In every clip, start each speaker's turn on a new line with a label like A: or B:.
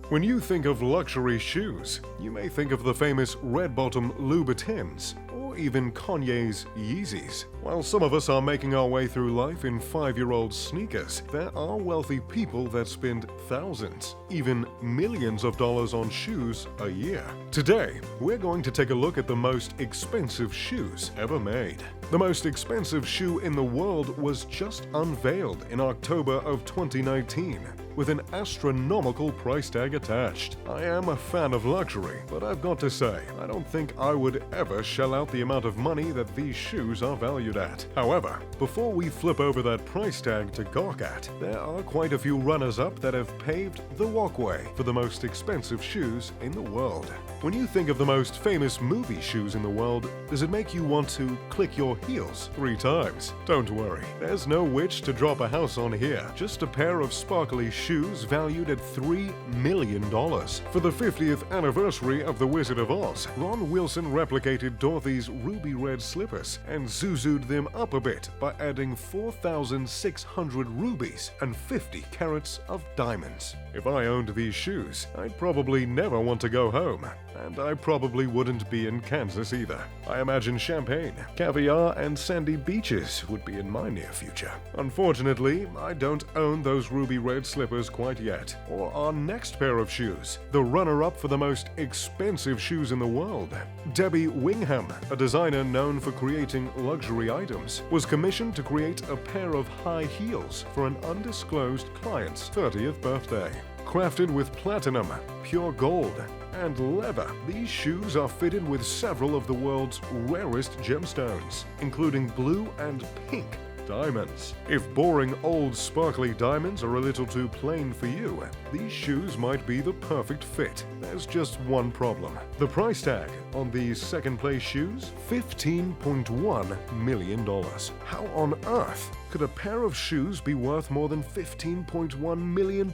A: When you think of luxury shoes, you may think of the famous red-bottom Louboutins, or even Kanye's Yeezys. While some of us are making our way through life in 5-year-old sneakers, there are wealthy people that spend thousands, even millions of dollars on shoes a year. Today, we're going to take a look at the most expensive shoes ever made. The most expensive shoe in the world was just unveiled in October of 2019. With an astronomical price tag attached. I am a fan of luxury, but I've got to say, I don't think I would ever shell out the amount of money that these shoes are valued at. However, before we flip over that price tag to gawk at, there are quite a few runners-up that have paved the walkway for the most expensive shoes in the world. When you think of the most famous movie shoes in the world, does it make you want to click your heels 3 times? Don't worry, there's no witch to drop a house on here, just a pair of sparkly shoes valued at $3 million. For the 50th anniversary of The Wizard of Oz, Ron Wilson replicated Dorothy's ruby red slippers and zuzu'd them up a bit by adding 4,600 rubies and 50 carats of diamonds. If I owned these shoes, I'd probably never want to go home, and I probably wouldn't be in Kansas either. I imagine champagne, caviar, and sandy beaches would be in my near future. Unfortunately, I don't own those ruby red slippers quite yet. Or our next pair of shoes, the runner-up for the most expensive shoes in the world. Debbie Wingham, a designer known for creating luxury items, was commissioned to create a pair of high heels for an undisclosed client's 30th birthday. Crafted with platinum, pure gold, and leather, these shoes are fitted with several of the world's rarest gemstones, including blue and pink diamonds. If boring old sparkly diamonds are a little too plain for you, these shoes might be the perfect fit. There's just one problem. The price tag on these second-place shoes? $15.1 million. How on earth could a pair of shoes be worth more than $15.1 million?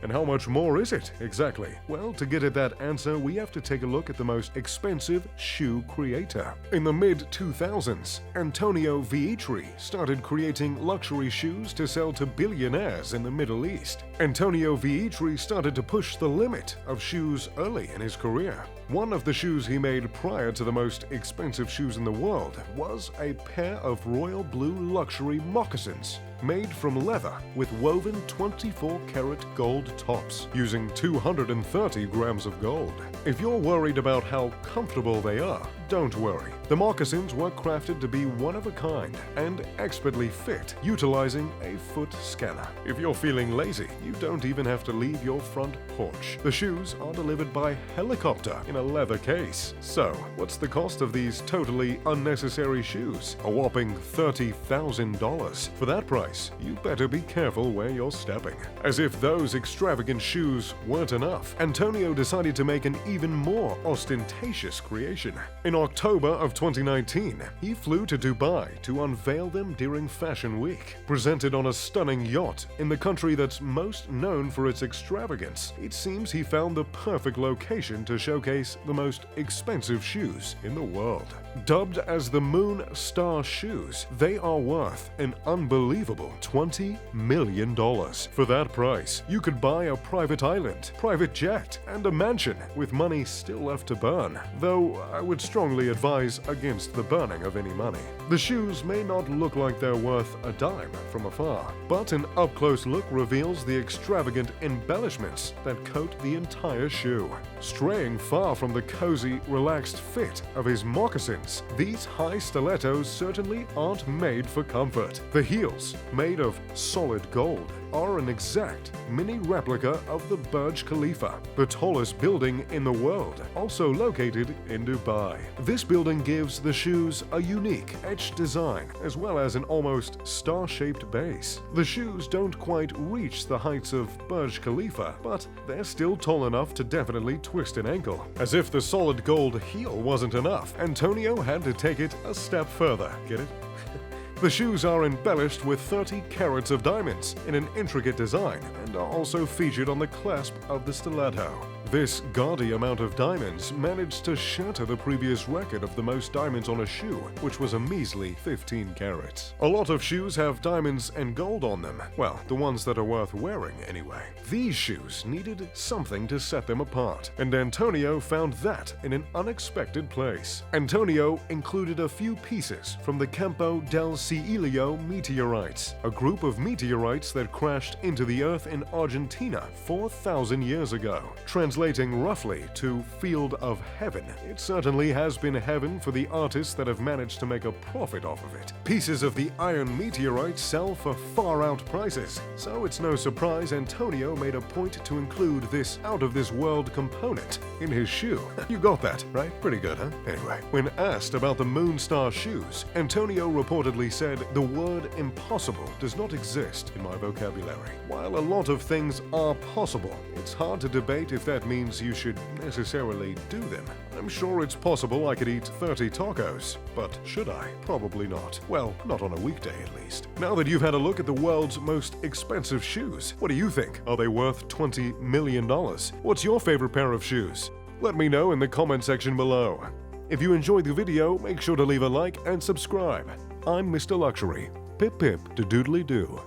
A: And how much more is it, exactly? Well, to get at that answer, we have to take a look at the most expensive shoe creator. In the mid-2000s, Antonio Vietri started creating luxury shoes to sell to billionaires in the Middle East. Antonio Vietri started to push the limit of shoes early in his career. One of the shoes he made prior to the most expensive shoes in the world was a pair of royal blue luxury moccasins made from leather with woven 24-karat gold tops, using 230 grams of gold. If you're worried about how comfortable they are, don't worry. The moccasins were crafted to be one of a kind and expertly fit, utilizing a foot scanner. If you're feeling lazy, you don't even have to leave your front porch. The shoes are delivered by helicopter in a leather case. So, what's the cost of these totally unnecessary shoes? A whopping $30,000. For that price, you better be careful where you're stepping. As if those extravagant shoes weren't enough, Antonio decided to make an even more ostentatious creation. In October of 2019, he flew to Dubai to unveil them during Fashion Week. Presented on a stunning yacht in the country that's most known for its extravagance, it seems he found the perfect location to showcase the most expensive shoes in the world. Dubbed as the Moon Star Shoes, they are worth an unbelievable $20 million. For that price, you could buy a private island, private jet, and a mansion with money still left to burn, though I would strongly advise against the burning of any money. The shoes may not look like they're worth a dime from afar, but an up-close look reveals the extravagant embellishments that coat the entire shoe. Straying far from the cozy, relaxed fit of his moccasins, these high stilettos certainly aren't made for comfort. The heels, made of solid gold, are an exact mini replica of the Burj Khalifa, the tallest building in the world, also located in Dubai. This building gives the shoes a unique etched design, as well as an almost star-shaped base. The shoes don't quite reach the heights of Burj Khalifa, but they're still tall enough to definitely twist an ankle. As if the solid gold heel wasn't enough, Antonio had to take it a step further. Get it? The shoes are embellished with 30 carats of diamonds in an intricate design and are also featured on the clasp of the stiletto. This gaudy amount of diamonds managed to shatter the previous record of the most diamonds on a shoe, which was a measly 15 carats. A lot of shoes have diamonds and gold on them. Well, the ones that are worth wearing anyway. These shoes needed something to set them apart, and Antonio found that in an unexpected place. Antonio included a few pieces from the Campo del Cielio meteorites, a group of meteorites that crashed into the Earth in Argentina 4,000 years ago. Translating roughly to Field of Heaven, it certainly has been heaven for the artists that have managed to make a profit off of it. Pieces of the iron meteorites sell for far-out prices, so it's no surprise Antonio made a point to include this out-of-this-world component in his shoe. You got that, right? Pretty good, huh? Anyway, when asked about the Moonstar shoes, Antonio reportedly said, "The word impossible does not exist in my vocabulary. While a lot of things are possible, it's hard to debate if that means you should necessarily do them. I'm sure it's possible I could eat 30 tacos, but should I? Probably not. Well, not on a weekday at least." Now that you've had a look at the world's most expensive shoes, what do you think? Are they worth $20 million? What's your favorite pair of shoes? Let me know in the comment section below. If you enjoyed the video, make sure to leave a like and subscribe. I'm Mr. Luxury. Pip pip to doodly doo.